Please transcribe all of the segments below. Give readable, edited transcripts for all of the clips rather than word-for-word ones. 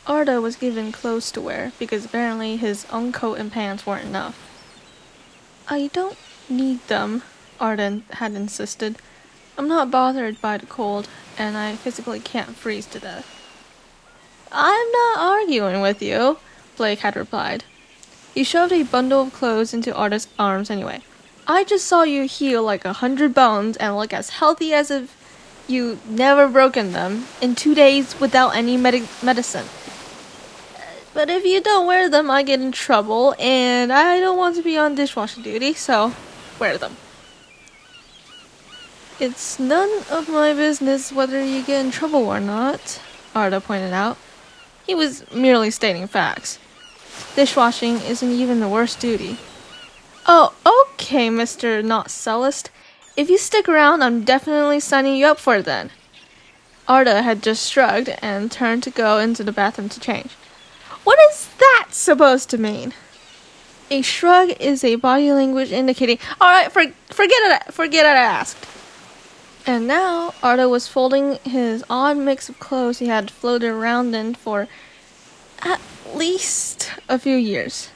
Arda was given clothes to wear because apparently his own coat and pants weren't enough. I don't need them, Arda had insisted. I'm not bothered by the cold, and I physically can't freeze to death. I'm not arguing with you, Blake had replied. He shoved a bundle of clothes into Arda's arms anyway. I just saw you heal like 100 bones and look as healthy as if you never broken them in 2 days without any medicine. But if you don't wear them, I get in trouble, and I don't want to be on dishwashing duty, so wear them. It's none of my business whether you get in trouble or not, Arda pointed out. He was merely stating facts. Dishwashing isn't even the worst duty. Oh, okay, Mr. Not Cellist. If you stick around, I'm definitely signing you up for it then. Arda had just shrugged and turned to go into the bathroom to change. What is that supposed to mean? A shrug is a body language indicating, alright, forget I asked. And now, Arda was folding his odd mix of clothes he had floated around in for at least a few years.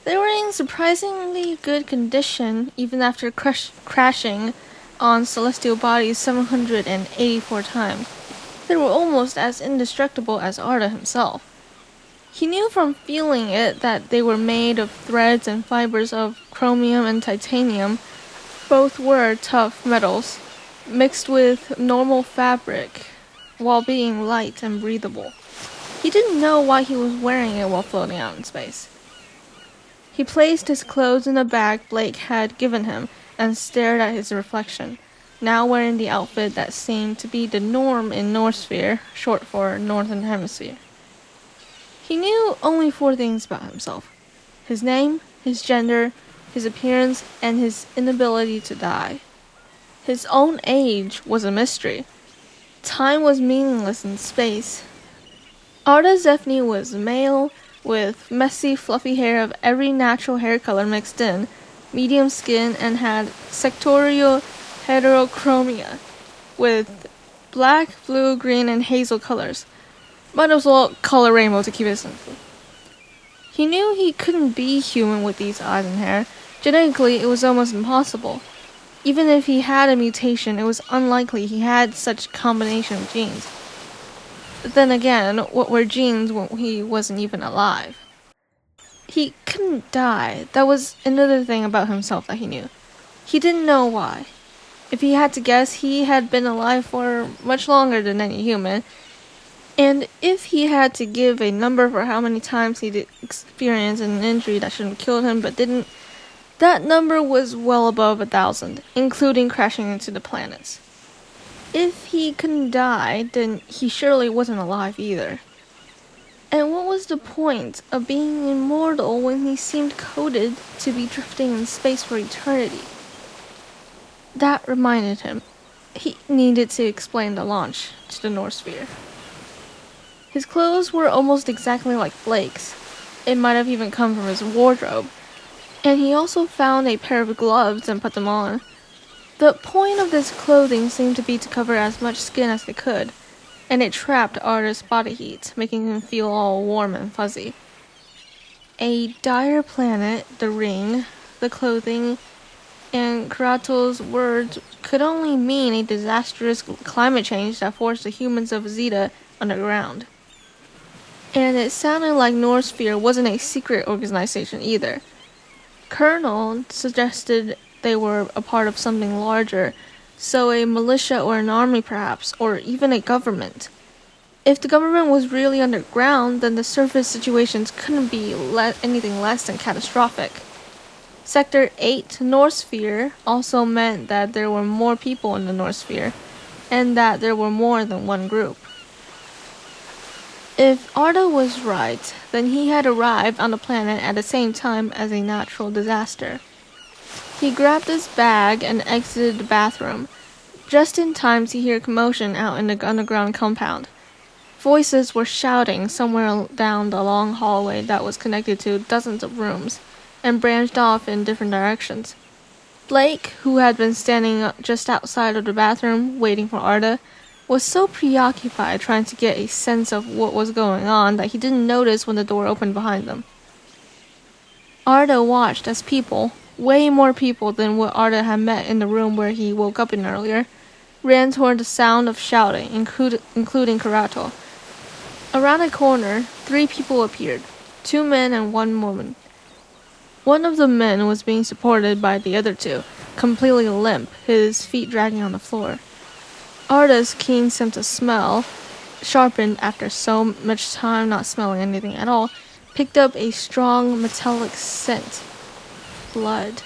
They were in surprisingly good condition even after crashing on celestial bodies 784 times. They were almost as indestructible as Arda himself. He knew from feeling it that they were made of threads and fibers of chromium and titanium. Both were tough metals, mixed with normal fabric, while being light and breathable. He didn't know why he was wearing it while floating out in space. He placed his clothes in a bag Blake had given him and stared at his reflection, now wearing the outfit that seemed to be the norm in Northsphere, short for Northern Hemisphere. He knew only 4 things about himself: his name, his gender, his appearance, and his inability to die. His own age was a mystery. Time was meaningless in space. Ardazephni was male, with messy, fluffy hair of every natural hair color mixed in, medium skin, and had sectorial heterochromia, with black, blue, green, and hazel colors. Might as well color rainbow to keep it simple. He knew he couldn't be human with these eyes and hair. Genetically, it was almost impossible. Even if he had a mutation, it was unlikely he had such combination of genes. But then again, what were genes when he wasn't even alive? He couldn't die. That was another thing about himself that he knew. He didn't know why. If he had to guess, he had been alive for much longer than any human. And if he had to give a number for how many times he'd experienced an injury that should have killed him but didn't, that number was well above 1,000, including crashing into the planets. If he couldn't die, then he surely wasn't alive either. And what was the point of being immortal when he seemed coded to be drifting in space for eternity? That reminded him. He needed to explain the launch to the Northsphere. His clothes were almost exactly like Blake's. It might have even come from his wardrobe. And he also found a pair of gloves and put them on. The point of this clothing seemed to be to cover as much skin as it could, and it trapped Arda's body heat, making him feel all warm and fuzzy. A dire planet, the ring, the clothing, and Kurato's words could only mean a disastrous climate change that forced the humans of Zeta underground. And it sounded like Northsphere wasn't a secret organization either. Colonel suggested they were a part of something larger, so a militia or an army perhaps, or even a government. If the government was really underground, then the surface situations couldn't be anything less than catastrophic. Sector 8, Northsphere, also meant that there were more people in the Northsphere, and that there were more than one group. If Arda was right, then he had arrived on the planet at the same time as a natural disaster. He grabbed his bag and exited the bathroom, just in time to hear commotion out in the underground compound. Voices were shouting somewhere down the long hallway that was connected to dozens of rooms, and branched off in different directions. Blake, who had been standing just outside of the bathroom, waiting for Arda, was so preoccupied trying to get a sense of what was going on that he didn't notice when the door opened behind them. Arda watched as people, way more people than what Arda had met in the room where he woke up in earlier, ran toward the sound of shouting, including Karato. Around a corner, 3 people appeared, 2 men and 1 woman. One of the men was being supported by the other 2, completely limp, his feet dragging on the floor. Arda's keen sense of smell, sharpened after so much time not smelling anything at all, picked up a strong metallic scent. Blood.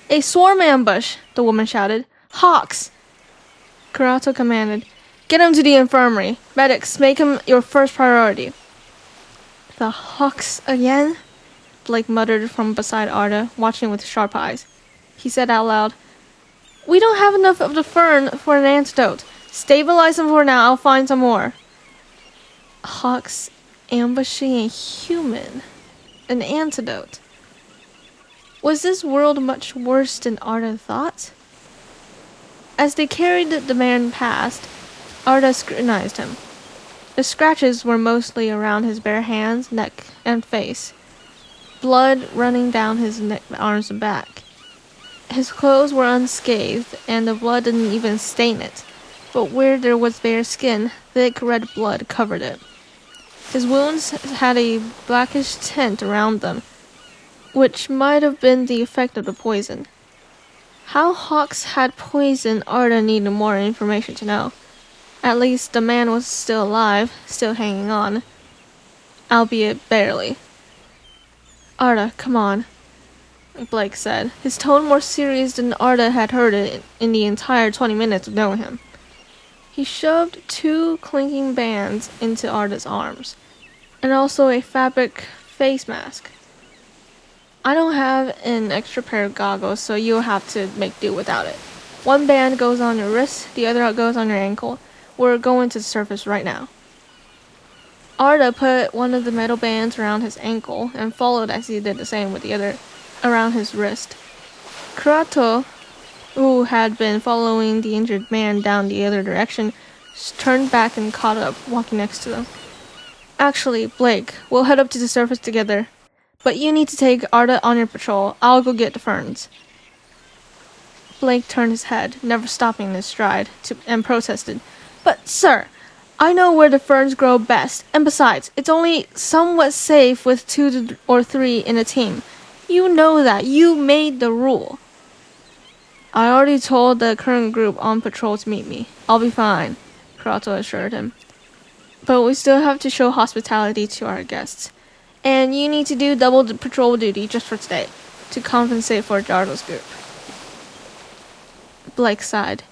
"A swarm ambush!" the woman shouted. "Hawks!" Karato commanded, "Get him to the infirmary. Medics, make him your first priority." "The Hawks again?" Blake muttered from beside Arda, watching with sharp eyes. He said out loud, "We don't have enough of the fern for an antidote. Stabilize them for now, I'll find some more." Hawks ambushing a human. An antidote. Was this world much worse than Arda thought? As they carried the man past, Arda scrutinized him. The scratches were mostly around his bare hands, neck, and face. Blood running down his neck, arms, and back. His clothes were unscathed, and the blood didn't even stain it, but where there was bare skin, thick red blood covered it. His wounds had a blackish tint around them, which might have been the effect of the poison. How Hawks had poison, Arda needed more information to know. At least the man was still alive, still hanging on, albeit barely. "Arda, come on," Blake said, his tone more serious than Arda had heard it in the entire 20 minutes of knowing him. He shoved 2 clinking bands into Arda's arms, and also a fabric face mask. "I don't have an extra pair of goggles, so you'll have to make do without it. 1 band goes on your wrist, the other goes on your ankle. We're going to the surface right now." Arda put one of the metal bands around his ankle and followed as he did the same with the other around his wrist. Karato, who had been following the injured man down the other direction, turned back and caught up, walking next to them. "Actually, Blake, we'll head up to the surface together. But you need to take Arda on your patrol. I'll go get the ferns." Blake turned his head, never stopping in his stride, and protested. "But, sir, I know where the ferns grow best, and besides, it's only somewhat safe with 2 or 3 in a team. You know that. You made the rule." "I already told the current group on patrol to meet me. I'll be fine," Karato assured him. "But we still have to show hospitality to our guests. And you need to do double the patrol duty just for today, to compensate for Dardo's group." Blake sighed.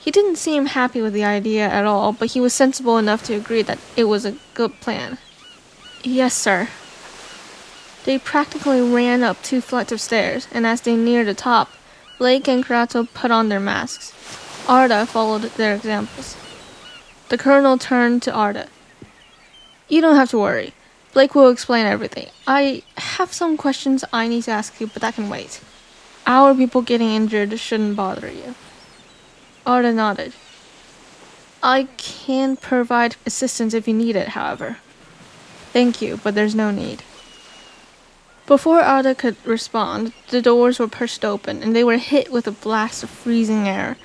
He didn't seem happy with the idea at all, but he was sensible enough to agree that it was a good plan. "Yes, sir." They practically ran up 2 flights of stairs, and as they neared the top, Blake and Karato put on their masks. Arda followed their examples. The colonel turned to Arda. "You don't have to worry. Blake will explain everything. I have some questions I need to ask you, but that can wait. Our people getting injured shouldn't bother you." Arda nodded. "I can provide assistance if you need it, however." "Thank you, but there's no need." Before Arda could respond, the doors were pushed open, and they were hit with a blast of freezing air.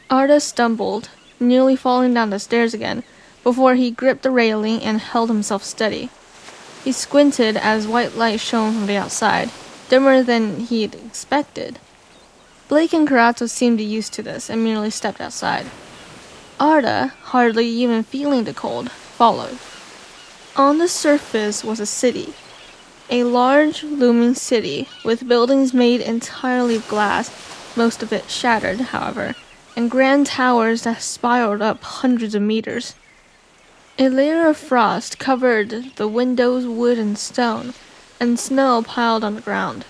Arda stumbled, nearly falling down the stairs again, before he gripped the railing and held himself steady. He squinted as white light shone from the outside, dimmer than he'd expected. Blake and Karato seemed used to this and merely stepped outside. Arda, hardly even feeling the cold, followed. On the surface was a city. A large, looming city, with buildings made entirely of glass, most of it shattered, however, and grand towers that spiraled up hundreds of meters. A layer of frost covered the windows, wood, and stone, and snow piled on the ground.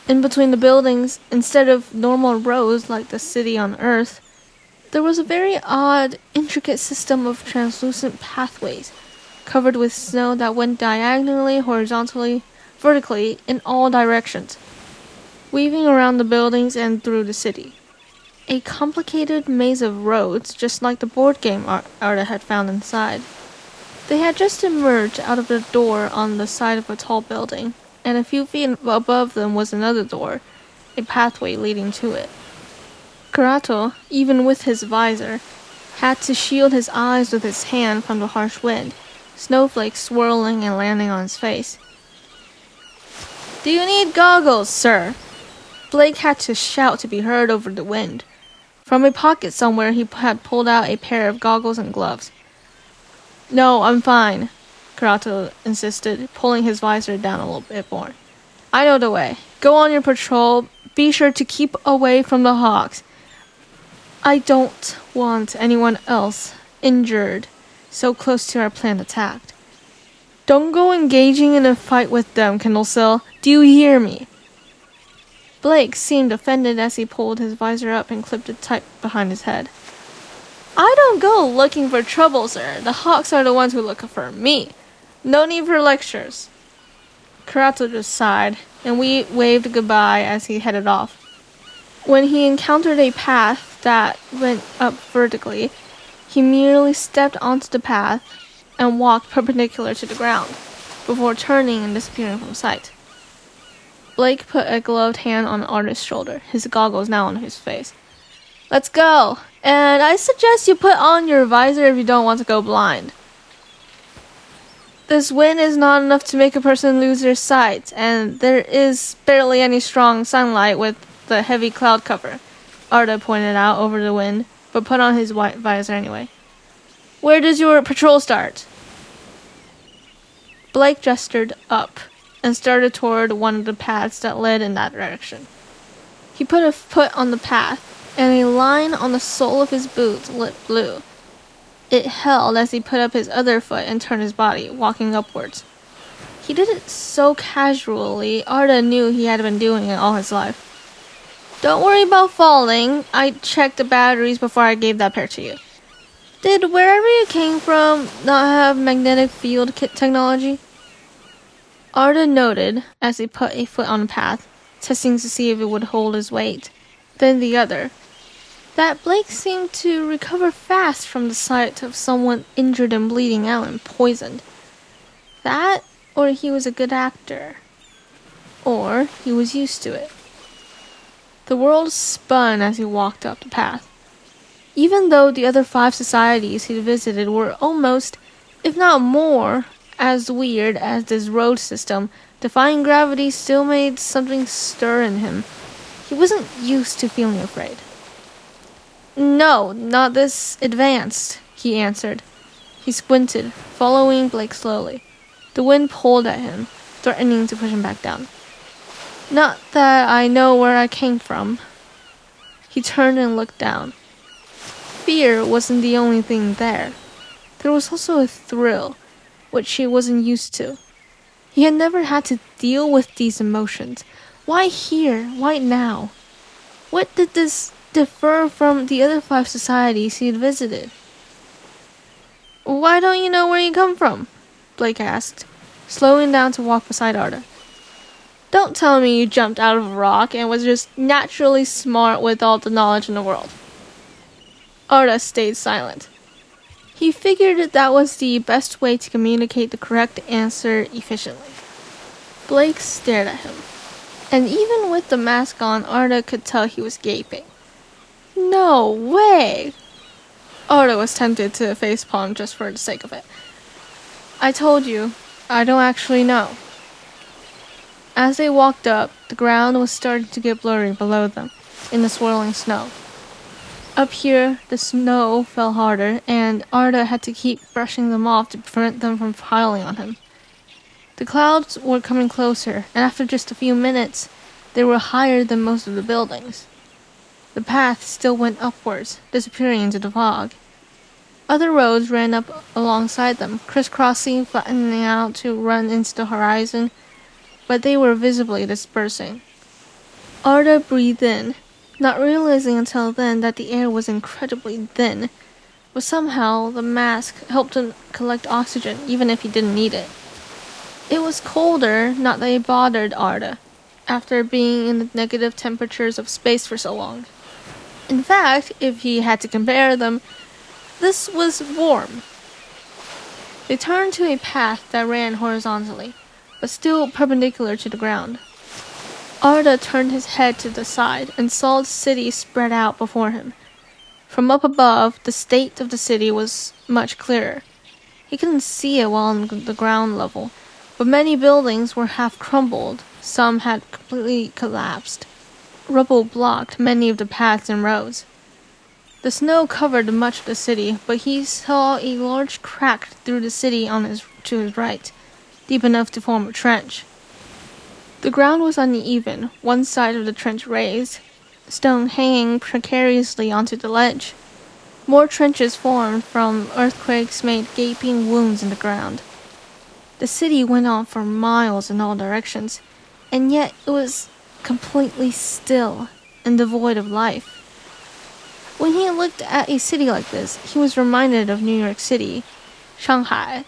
In between the buildings, instead of normal rows like the city on Earth, there was a very odd, intricate system of translucent pathways, covered with snow that went diagonally, horizontally, vertically, in all directions, weaving around the buildings and through the city. a complicated maze of roads, just like the board game Arda had found inside. They had just emerged out of a door on the side of a tall building, and a few feet above them was another door, a pathway leading to it. Karato, even with his visor, had to shield his eyes with his hand from the harsh wind, snowflakes swirling and landing on his face. "Do you need goggles, sir?" Blake had to shout to be heard over the wind. From a pocket somewhere he had pulled out a pair of goggles and gloves. "No, I'm fine," Karato insisted, pulling his visor down a little bit more. "I know the way. Go on your patrol. Be sure to keep away from the hawks. I don't want anyone else injured so close to our planned attack. Don't go engaging in a fight with them, Kindlesill. Do you hear me?" Blake seemed offended as he pulled his visor up and clipped it tight behind his head. "I don't go looking for trouble, sir. The hawks are the ones who look for me. No need for lectures." Karato just sighed, and we waved goodbye as he headed off. When he encountered a path that went up vertically, he merely stepped onto the path and walked perpendicular to the ground, before turning and disappearing from sight. Blake put a gloved hand on Arda's shoulder, his goggles now on his face. "Let's go, and I suggest you put on your visor if you don't want to go blind. This wind is not enough to make a person lose their sight, and there is barely any strong sunlight with the heavy cloud cover," Arda pointed out over the wind, but put on his white visor anyway. "Where does your patrol start?" Blake gestured up and started toward one of the paths that led in that direction. He put a foot on the path, and a line on the sole of his boot lit blue. It held as he put up his other foot and turned his body, walking upwards. He did it so casually, Arda knew he had been doing it all his life. "Don't worry about falling. I checked the batteries before I gave that pair to you. Did wherever you came from not have magnetic field technology?" Arda noted as he put a foot on the path, testing to see if it would hold his weight. Then the other. That Blake seemed to recover fast from the sight of someone injured and bleeding out and poisoned. That, or he was a good actor. Or he was used to it. The world spun as he walked up the path. Even though the other 5 societies he visited were almost, if not more, as weird as this road system, defying gravity still made something stir in him. He wasn't used to feeling afraid. "No, not this advanced," he answered. He squinted, following Blake slowly. The wind pulled at him, threatening to push him back down. "Not that I know where I came from." He turned and looked down. Fear wasn't the only thing there. There was also a thrill, which he wasn't used to. He had never had to deal with these emotions. Why here? Why now? What did this differ from the other 5 societies he had visited? "Why don't you know where you come from?" Blake asked, slowing down to walk beside Arda. "Don't tell me you jumped out of a rock and was just naturally smart with all the knowledge in the world." Arda stayed silent. He figured that was the best way to communicate the correct answer efficiently. Blake stared at him, and even with the mask on, Arda could tell he was gaping. "No way!" Arda was tempted to facepalm just for the sake of it. "I told you, I don't actually know." As they walked up, the ground was starting to get blurry below them, in the swirling snow. Up here, the snow fell harder, and Arda had to keep brushing them off to prevent them from piling on him. The clouds were coming closer, and after just a few minutes, they were higher than most of the buildings. The path still went upwards, disappearing into the fog. Other roads ran up alongside them, crisscrossing, flattening out to run into the horizon, but they were visibly dispersing. Arda breathed in, not realizing until then that the air was incredibly thin, but somehow the mask helped him collect oxygen even if he didn't need it. It was colder, not that it bothered Arda, after being in the negative temperatures of space for so long. In fact, if he had to compare them, this was warm. They turned to a path that ran horizontally, but still perpendicular to the ground. Arda turned his head to the side and saw the city spread out before him. From up above, the state of the city was much clearer. He couldn't see it while on the ground level, but many buildings were half crumbled, some had completely collapsed. Rubble blocked many of the paths and roads. The snow covered much of the city, but he saw a large crack through the city to his right, deep enough to form a trench. The ground was uneven, one side of the trench raised, stone hanging precariously onto the ledge. More trenches formed from earthquakes made gaping wounds in the ground. The city went on for miles in all directions, and yet it was completely still and devoid of life. When he looked at a city like this, he was reminded of New York City, Shanghai,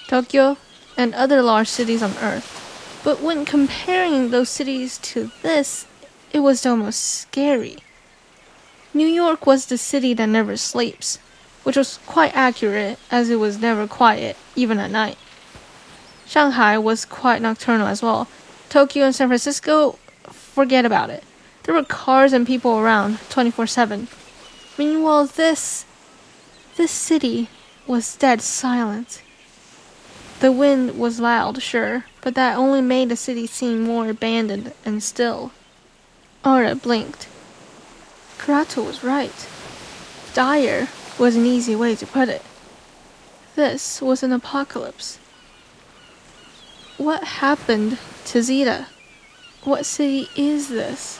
Tokyo, and other large cities on Earth. But when comparing those cities to this, it was almost scary. New York was the city that never sleeps, which was quite accurate as it was never quiet, even at night. Shanghai was quite nocturnal as well. Tokyo and San Francisco, forget about it. There were cars and people around 24/7. Meanwhile, this city was dead silent. The wind was loud, sure, but that only made the city seem more abandoned and still. Arda blinked. Karato was right. Dire was an easy way to put it. This was an apocalypse. What happened to Zeta? What city is this?